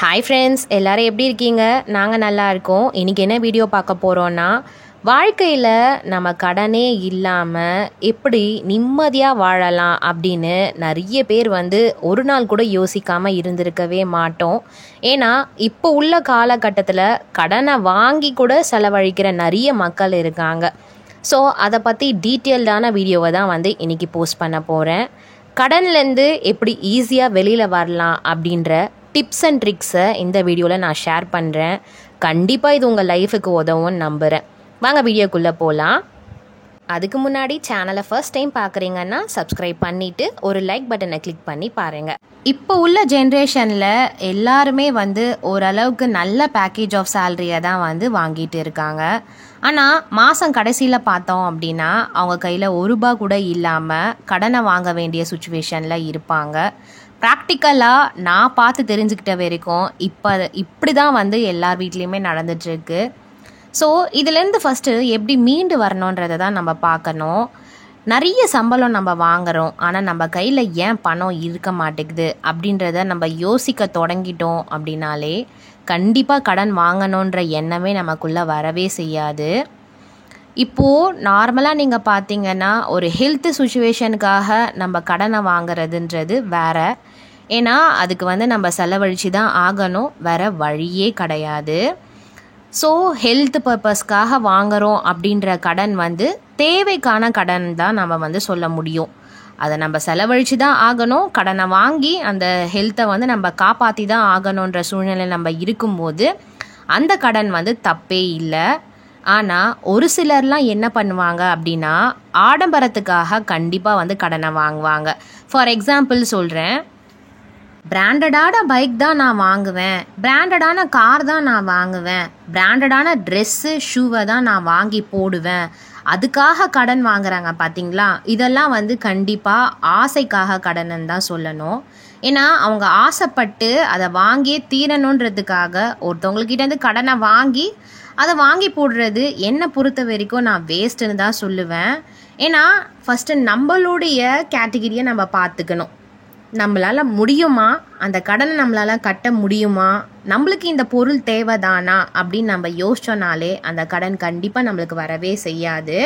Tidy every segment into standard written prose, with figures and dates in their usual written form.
Hi friends, எல்லோரும் எப்படி இருக்கீங்க? நாங்கள் நல்லா இருக்கோம். இன்றைக்கி என்ன வீடியோ பார்க்க போகிறோன்னா, வாழ்க்கையில் நம்ம கடனே இல்லாமல் எப்படி நிம்மதியாக வாழலாம் அப்படின்னு நிறைய பேர் ஒரு நாள் கூட யோசிக்காமல் இருந்திருக்கவே மாட்டோம். ஏன்னா இப்போ உள்ள காலகட்டத்தில் கடனை வாங்கி கூட செலவழிக்கிற நிறைய மக்கள் இருக்காங்க. ஸோ அதை பற்றி டீட்டெயில்டான வீடியோவை தான் இன்றைக்கி போஸ்ட் பண்ண போகிறேன். கடன்லேருந்து எப்படி ஈஸியாக வெளியில் வரலாம் அப்படின்ற டிப்ஸ் அண்ட் ட்ரிக்ஸை இந்த வீடியோவில் நான் ஷேர் பண்ணுறேன். கண்டிப்பாக இது உங்கள் லைஃபுக்கு உதவும்னு நம்புகிறேன். வாங்க வீடியோக்குள்ளே போகலாம். அதுக்கு முன்னாடி சேனலை ஃபர்ஸ்ட் டைம் பார்க்குறீங்கன்னா சப்ஸ்கிரைப் பண்ணிவிட்டு ஒரு லைக் பட்டனை கிளிக் பண்ணி பாருங்கள். இப்போ உள்ள ஜென்ரேஷனில் எல்லாருமே ஓரளவுக்கு நல்ல பேக்கேஜ் ஆஃப் சேலரியை தான் வாங்கிட்டு இருக்காங்க. ஆனால் மாதம் கடைசியில் பார்த்தோம் அப்படின்னா அவங்க கையில் ₹1 கூட இல்லாமல் கடனை வாங்க வேண்டிய சுச்சுவேஷனில் இருப்பாங்க. ப்ராக்டிக்கலாக நான் பார்த்து தெரிஞ்சுக்கிட்ட வரைக்கும் இப்படி தான் எல்லார் வீட்லேயுமே நடந்துகிட்ருக்கு. ஸோ இதுலேருந்து ஃபஸ்ட்டு எப்படி மீண்டு வரணுன்றதை தான் நம்ம பார்க்கணும். நிறைய சம்பளம் நம்ம வாங்குகிறோம், ஆனால் நம்ம கையில் ஏன் பணம் இருக்க மாட்டேங்குது அப்படின்றத நம்ம யோசிக்க தொடங்கிட்டோம் அப்படின்னாலே கண்டிப்பாக கடன் வாங்கணுன்ற எண்ணமே நமக்குள்ளே வரவே செய்யாது. இப்போது நார்மலாக நீங்கள் பார்த்தீங்கன்னா ஒரு ஹெல்த் சுச்சுவேஷனுக்காக நம்ம கடனை வாங்குறதுன்றது வேறு. ஏன்னா அதுக்கு நம்ம செலவழித்து தான் ஆகணும், வேறு வழியே கிடையாது. ஸோ ஹெல்த் பர்பஸ்க்காக வாங்குகிறோம் அப்படின்ற கடன் தேவைக்கான கடன் தான் நம்ம சொல்ல முடியும். அதை நம்ம செலவழித்து தான் ஆகணும். கடனை வாங்கி அந்த ஹெல்த்தை நம்ம காப்பாற்றி தான் ஆகணுன்ற சூழ்நிலை நம்ம இருக்கும்போது அந்த கடன் தப்பே இல்லை. ஆனால் ஒரு சிலர்லாம் என்ன பண்ணுவாங்க அப்படின்னா ஆடம்பரத்துக்காக கண்டிப்பாக கடனை வாங்குவாங்க. ஃபார் எக்ஸாம்பிள் சொல்கிறேன், பிராண்டடான பைக் தான் நான் வாங்குவேன், பிராண்டடான கார் தான் நான் வாங்குவேன், பிராண்டடான ட்ரெஸ்ஸு ஷூவை தான் நான் வாங்கி போடுவேன், அதுக்காக கடன் வாங்குறாங்க பார்த்தீங்களா? இதெல்லாம் கண்டிப்பாக ஆசைக்காக கடன் தான் சொல்லணும். ஏன்னா அவங்க ஆசைப்பட்டு அதை வாங்கியே தீரணுன்றதுக்காக ஒருத்தவங்கக்கிட்டேருந்து கடனை வாங்கி அதை வாங்கி போடுறது என்னை பொறுத்த வரைக்கும் நான் வேஸ்ட்டுன்னு தான் சொல்லுவேன். ஏன்னா ஃபஸ்ட்டு நம்மளுடைய கேட்டகிரியை நம்ம பார்த்துக்கணும். நம்மளால் முடியுமா, அந்த கடனை நம்மளால் கட்ட முடியுமா, நம்மளுக்கு இந்த பொருள் தேவைதானா அப்படின்னு நம்ம யோசிச்சோனாலே அந்த கடன் கண்டிப்பாக நம்மளுக்கு வரவே செய்யாது.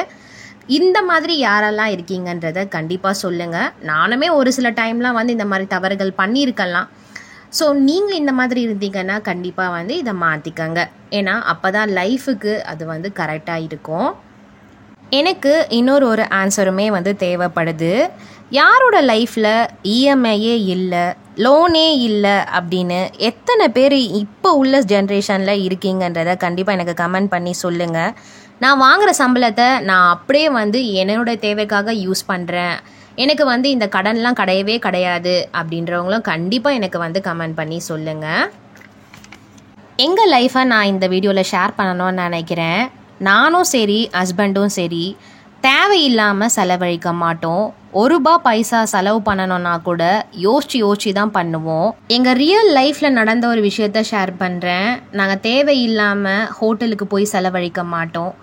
இந்த மாதிரி யாரெல்லாம் இருக்கீங்கன்றதை கண்டிப்பாக சொல்லுங்கள். நானுமே ஒரு சில டைம்லாம் இந்த மாதிரி தவறுகள் பண்ணியிருக்கலாம். ஸோ நீங்கள் இந்த மாதிரி இருந்தீங்கன்னா கண்டிப்பாக இதை மாற்றிக்கங்க. ஏன்னா அப்போ தான் லைஃபுக்கு அது கரெக்டாக இருக்கும். எனக்கு இன்னொரு ஆன்சருமே தேவைப்படுது. யாரோட லைஃப்பில் இஎம்ஐயே இல்லை, லோனே இல்லை அப்படின்னு எத்தனை பேர் இப்போ உள்ள ஜென்ரேஷனில் இருக்கீங்கன்றதை கண்டிப்பாக எனக்கு கமெண்ட் பண்ணி சொல்லுங்கள். நான் வாங்குகிற சம்பளத்தை நான் அப்படியே என்னோட தேவைக்காக யூஸ் பண்ணுறேன், எனக்கு இந்த கடன்லாம் கிடையவே கிடையாது அப்படின்றவங்களும் கண்டிப்பாக எனக்கு கமெண்ட் பண்ணி சொல்லுங்கள். எங்கள் லைஃப்பை நான் இந்த வீடியோவில் ஷேர் பண்ணணும்னு நினைக்கிறேன். நானும் சரி ஹஸ்பண்டும் சரி தேவையில்லாமல் செலவழிக்க மாட்டோம். ₹1 செலவு பண்ணணும்னா கூட யோசிச்சு தான் பண்ணுவோம். எங்கள் ரியல் லைஃப்பில் நடந்த ஒரு விஷயத்த ஷேர் பண்ணுறேன். நாங்கள் தேவையில்லாமல் ஹோட்டலுக்கு போய் செலவழிக்க மாட்டோம்,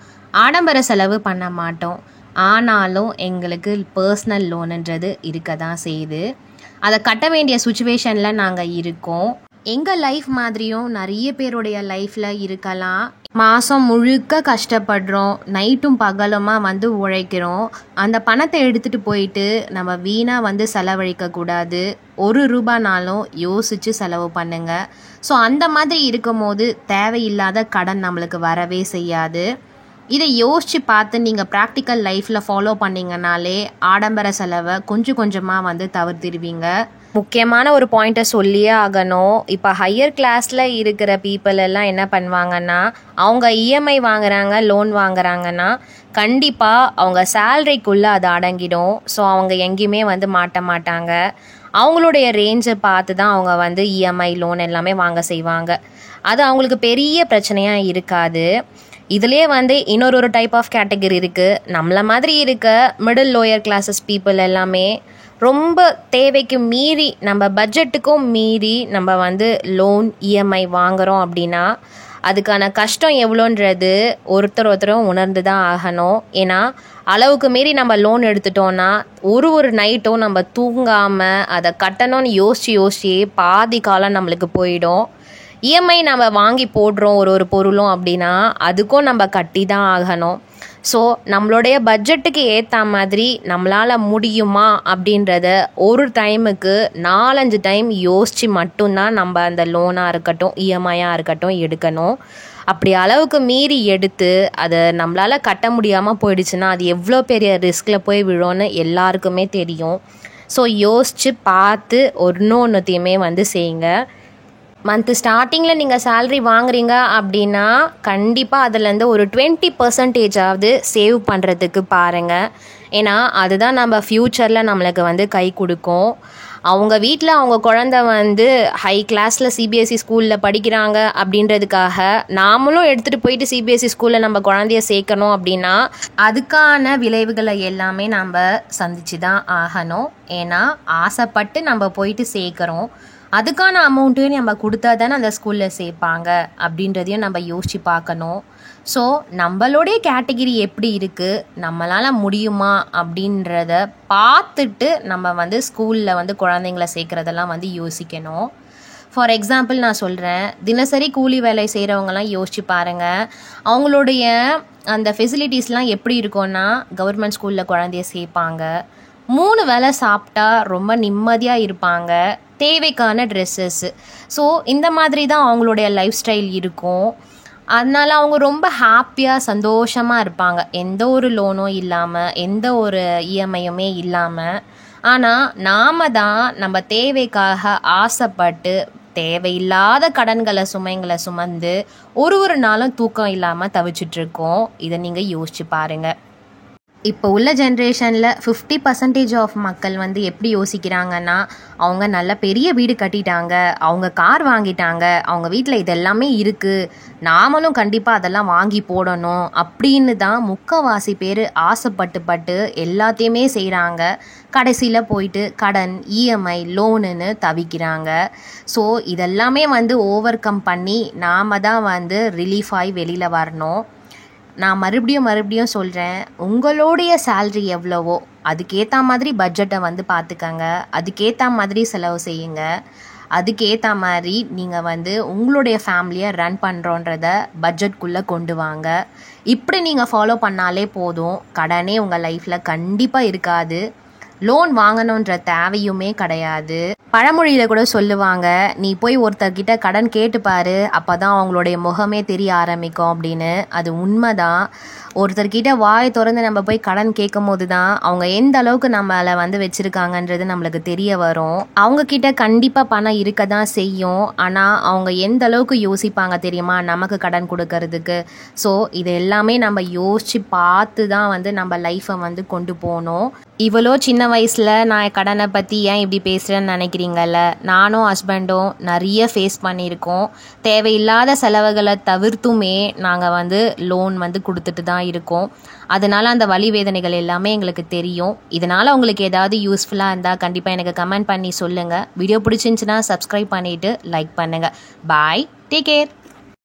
ஆடம்பர செலவு பண்ண மாட்டோம். ஆனாலும் எங்களுக்கு பர்சனல் லோனுன்றது இருக்க தான் செய்யுது. அதை கட்ட வேண்டிய சுச்சுவேஷனில் நாங்கள் இருக்கோம். எங்கள் லைஃப் மாதிரியும் நிறைய பேருடைய லைஃப்பில் இருக்கலாம். மாதம் முழுக்க கஷ்டப்படுறோம், நைட்டும் பகலுமா உழைக்கிறோம். அந்த பணத்தை எடுத்துகிட்டு போயிட்டு நம்ம வீணாக செலவழிக்கக்கூடாது. ₹1 யோசித்து செலவு பண்ணுங்க. ஸோ அந்த மாதிரி இருக்கும் போது தேவையில்லாத கடன் நம்மளுக்கு வரவே செய்யாது. இதை யோசித்து பார்த்து நீங்கள் ப்ராக்டிக்கல் லைஃப்பில் ஃபாலோ பண்ணிங்கனாலே ஆடம்பர செலவை கொஞ்சம் கொஞ்சமாக தவிர்த்திடுவீங்க. முக்கியமான ஒரு பாயிண்ட்டை சொல்லியே ஆகணும். இப்போ ஹையர் கிளாஸில் இருக்கிற பீப்புள் எல்லாம் என்ன பண்ணுவாங்கன்னா, அவங்க இஎம்ஐ வாங்குறாங்க, லோன் வாங்குறாங்கன்னா கண்டிப்பாக அவங்க சேலரிக்குள்ளே அது அடங்கிடும். ஸோ அவங்க எங்கேயுமே மாட்ட மாட்டாங்க. அவங்களுடைய ரேஞ்சை பார்த்து தான் அவங்க இஎம்ஐ லோன் எல்லாமே வாங்க செய்வாங்க. அது அவங்களுக்கு பெரிய பிரச்சனையாக இருக்காது. இதுலேயே இன்னொரு டைப் ஆஃப் கேட்டகரி இருக்குது. நம்மளை மாதிரி இருக்க மிடில் லோயர் கிளாஸஸ் பீப்புள் எல்லாமே ரொம்ப தேவைக்கு மீறி, நம்ம பட்ஜெட்டுக்கும் மீறி நம்ம லோன் இஎம்ஐ வாங்குகிறோம் அப்படின்னா அதுக்கான கஷ்டம் எவ்வளோன்றது ஒருத்தரும் உணர்ந்து தான் ஆகணும். ஏன்னா அளவுக்கு மீறி நம்ம லோன் எடுத்துட்டோன்னா ஒரு நைட்டும் நம்ம தூங்காமல் அதை கட்டணும்னு யோசிச்சு பாதி காலம் நம்மளுக்கு போயிடும். இஎம்ஐ நம்ம வாங்கி போடுறோம் ஒரு பொருளும் அப்படின்னா அதுக்கும் நம்ம கட்டி தான் ஆகணும். ஸோ நம்மளுடைய பட்ஜெட்டுக்கு ஏற்ற மாதிரி நம்மளால் முடியுமா அப்படின்றத ஒரு டைமுக்கு 4-5 டைம் யோசித்து மட்டும்தான் நம்ம அந்த லோனாக இருக்கட்டும் இஎம்ஐயாக இருக்கட்டும் எடுக்கணும். அப்படி அளவுக்கு மீறி எடுத்து அதை நம்மளால் கட்ட முடியாமல் போயிடுச்சுன்னா அது எவ்வளோ பெரிய ரிஸ்கில் போய் விழும்னு எல்லாருக்குமே தெரியும். ஸோ யோசித்து பார்த்து ஒன்றுத்தையுமே செய்யுங்க. மந்த்து ஸ்டார்டிங்கில் நீங்கள் சேல்ரி வாங்குறீங்க அப்படின்னா கண்டிப்பாக அதுலேருந்து ஒரு 20% சேவ் பண்ணுறதுக்கு பாருங்கள். ஏன்னா அதுதான் நம்ம ஃப்யூச்சரில் நம்மளுக்கு கை கொடுக்கும். அவங்க வீட்டில் அவங்க குழந்தை ஹை கிளாஸில் சிபிஎஸ்சி ஸ்கூலில் படிக்கிறாங்க அப்படின்றதுக்காக நாமளும் எடுத்துகிட்டு போயிட்டு சிபிஎஸ்சி ஸ்கூலில் நம்ம குழந்தைய சேர்க்கணும் அப்படின்னா அதுக்கான விளைவுகளை எல்லாமே நம்ம சந்திச்சு தான் ஆகணும். ஏன்னா ஆசைப்பட்டு நம்ம போயிட்டு சேர்க்குறோம், அதுக்கான அமௌண்ட்டையும் நம்ம கொடுத்தா தானே அந்த ஸ்கூலில் சேர்ப்பாங்க அப்படின்றதையும் நம்ம யோசித்து பார்க்கணும். ஸோ நம்மளுடைய கேட்டகிரி எப்படி இருக்குது, நம்மளால் முடியுமா அப்படின்றத பார்த்துட்டு நம்ம ஸ்கூலில் குழந்தைங்கள சேர்க்குறதெல்லாம் யோசிக்கணும். ஃபார் எக்ஸாம்பிள் நான் சொல்கிறேன், தினசரி கூலி வேலை செய்கிறவங்கலாம் யோசிச்சு பாருங்கள். அவங்களுடைய அந்த ஃபெசிலிட்டிஸ்லாம் எப்படி இருக்கும்னா கவர்மெண்ட் ஸ்கூலில் குழந்தைய சேர்ப்பாங்க, 3 வேளை சாப்பிட்டா ரொம்ப நிம்மதியாக இருப்பாங்க, தேவைக்கான ட்ரெஸ்ஸஸ்ஸு. ஸோ இந்த மாதிரி தான் அவங்களுடைய லைஃப் ஸ்டைல் இருக்கும். அதனால் அவங்க ரொம்ப ஹாப்பியாக சந்தோஷமாக இருப்பாங்க, எந்த ஒரு லோனும் இல்லாமல் எந்த ஒரு இஎம்ஐயுமே இல்லாமல். ஆனால் நாம் தான் நம்ம தேவைக்காக ஆசைப்பட்டு தேவையில்லாத கடன்களை சுமைங்களை சுமந்து ஒரு நாளும் தூக்கம் இல்லாமல் தவிச்சிட்ருக்கோம். இதை நீங்கள் யோசிச்சு பாருங்கள். இப்போ உள்ள ஜென்ரேஷனில் 50% ஆஃப் மக்கள் எப்படி யோசிக்கிறாங்கன்னா, அவங்க நல்ல பெரிய வீடு கட்டிட்டாங்க, அவங்க கார் வாங்கிட்டாங்க, அவங்க வீட்டில் இதெல்லாமே இருக்குது, நாமளும் கண்டிப்பாக அதெல்லாம் வாங்கி போடணும் அப்படின்னு தான் முக்கால்வாசி பேர் ஆசைப்பட்டு எல்லாத்தையுமே செய்கிறாங்க. கடைசியில் போயிட்டு கடன் இஎம்ஐ லோனுன்னு தவிக்கிறாங்க. ஸோ இதெல்லாமே ஓவர் கம் பண்ணி நாம் தான் ரிலீஃப் ஆகி வெளியில் வரணும். நான் மறுபடியும் சொல்கிறேன், உங்களுடைய சேல்ரி எவ்வளவோ அதுக்கேற்ற மாதிரி பட்ஜெட்டை பார்த்துக்கங்க, அதுக்கேற்ற மாதிரி செலவு செய்யுங்க, அதுக்கேற்ற மாதிரி நீங்கள் உங்களுடைய ஃபேமிலியை ரன் பண்ணுறோன்றத பட்ஜெட்குள்ளே கொண்டு வாங்க. இப்படி நீங்கள் ஃபாலோ பண்ணாலே போதும், கடனே உங்கள் லைஃப்பில் கண்டிப்பாக இருக்காது, லோன் வாங்கணுன்ற தேவையுமே கிடையாது. பழமொழியில் கூட சொல்லுவாங்க, நீ போய் ஒருத்தர்கிட்ட கடன் கேட்டுப்பாரு, அப்போ தான் அவங்களுடைய முகமே தெரிய ஆரம்பிக்கும் அப்படின்னு. அது உண்மைதான். ஒருத்தர்கிட்ட வாயை திறந்து நம்ம போய் கடன் கேட்கும் போது தான் அவங்க எந்த அளவுக்கு நம்மளை வச்சுருக்காங்கன்றது நம்மளுக்கு தெரிய வரும். அவங்கக்கிட்ட கண்டிப்பாக பணம் இருக்க தான் செய்யும், ஆனால் அவங்க எந்த அளவுக்கு யோசிப்பாங்க தெரியுமா நமக்கு கடன் கொடுக்கறதுக்கு. ஸோ இது எல்லாமே நம்ம யோசித்து பார்த்து தான் நம்ம லைஃப்பை கொண்டு போகணும். இவ்வளோ சின்ன வயசில் நான் கடனை பற்றி ஏன் இப்படி பேசுகிறேன்னு நினைக்கிறீங்கல்ல, நானும் ஹஸ்பண்டும் நிறைய ஃபேஸ் பண்ணியிருக்கோம். தேவையில்லாத செலவுகளை தவிர்த்துமே நாங்கள் லோன் கொடுத்துட்டு தான் இருக்கோம். அதனால் அந்த வலி வேதனைகள் எல்லாமே எங்களுக்கு தெரியும். இதனால் உங்களுக்கு ஏதாவது யூஸ்ஃபுல்லாக இருந்தால் கண்டிப்பாக எனக்கு கமெண்ட் பண்ணி சொல்லுங்கள். வீடியோ பிடிச்சிருந்துச்சுன்னா சப்ஸ்கிரைப் பண்ணிவிட்டு லைக் பண்ணுங்கள். பாய், டேக் கேர்.